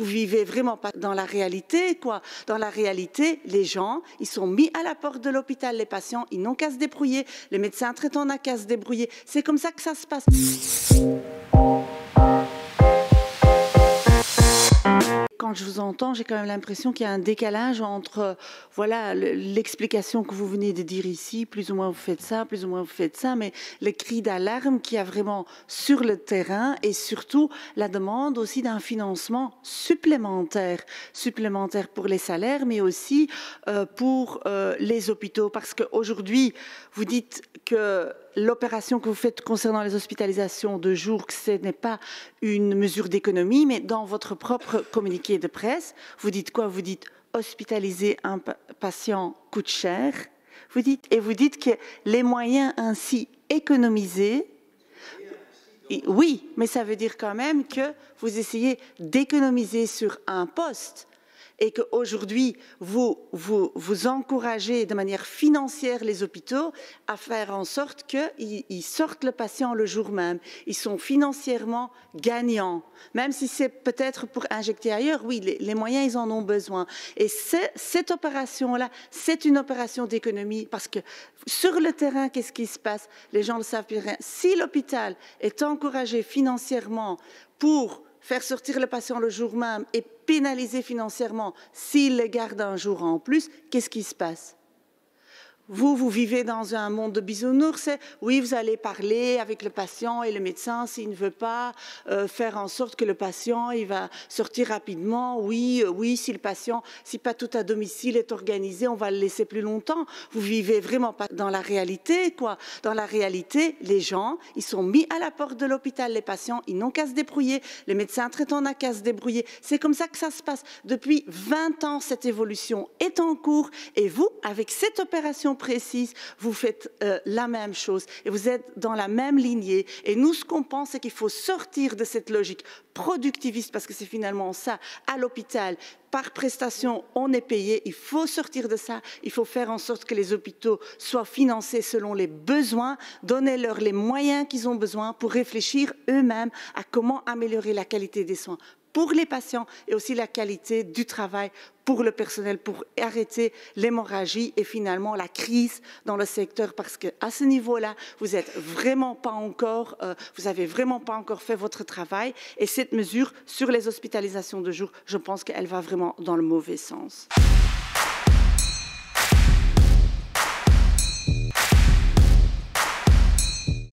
vous vivez vraiment pas dans la réalité, quoi. Dans la réalité, les gens, ils sont mis à la porte de l'hôpital, les patients, ils n'ont qu'à se débrouiller, les médecins traitants n'ont qu'à se débrouiller. C'est comme ça que ça se passe. Quand je vous entends, j'ai quand même l'impression qu'il y a un décalage entre voilà, l'explication que vous venez de dire ici, plus ou moins vous faites ça, plus ou moins vous faites ça, mais le cri d'alarme qu'il y a vraiment sur le terrain et surtout la demande aussi d'un financement supplémentaire pour les salaires, mais aussi pour les hôpitaux. Parce qu'aujourd'hui, vous dites que l'opération que vous faites concernant les hospitalisations de jour, que ce n'est pas une mesure d'économie, mais dans votre propre communiqué de presse, vous dites quoi? Vous dites hospitaliser un patient coûte cher. Vous dites que les moyens ainsi économisés, oui, mais ça veut dire quand même que vous essayez d'économiser sur un poste. Et qu'aujourd'hui, vous encouragez de manière financière les hôpitaux à faire en sorte qu'ils sortent le patient le jour même. Ils sont financièrement gagnants. Même si c'est peut-être pour injecter ailleurs, oui, les moyens, ils en ont besoin. Et cette opération-là, c'est une opération d'économie parce que sur le terrain, qu'est-ce qui se passe? Les gens ne le savent plus rien. Si l'hôpital est encouragé financièrement pour faire sortir le patient le jour même et pénaliser financièrement s'il le garde un jour en plus, qu'est-ce qui se passe? Vous vivez dans un monde de bisounours. Oui, vous allez parler avec le patient et le médecin s'il ne veut pas faire en sorte que le patient il va sortir rapidement. Oui, si le patient, si pas tout à domicile est organisé, on va le laisser plus longtemps. Vous vivez vraiment pas dans la réalité, quoi. Dans la réalité, les gens, ils sont mis à la porte de l'hôpital. Les patients, ils n'ont qu'à se débrouiller. Les médecins traitants n'ont qu'à se débrouiller. C'est comme ça que ça se passe. Depuis 20 ans, cette évolution est en cours. Et vous, avec cette opération précise, vous faites la même chose et vous êtes dans la même lignée. Et nous, ce qu'on pense, c'est qu'il faut sortir de cette logique productiviste, parce que c'est finalement ça, à l'hôpital, par prestation, on est payé. Il faut sortir de ça. Il faut faire en sorte que les hôpitaux soient financés selon les besoins, donner-leur les moyens qu'ils ont besoin pour réfléchir eux-mêmes à comment améliorer la qualité des soins pour les patients et aussi la qualité du travail pour le personnel, pour arrêter l'hémorragie et finalement la crise dans le secteur, parce qu'à ce niveau-là, vous avez vraiment pas encore fait votre travail et cette mesure sur les hospitalisations de jour, je pense qu'elle va vraiment dans le mauvais sens.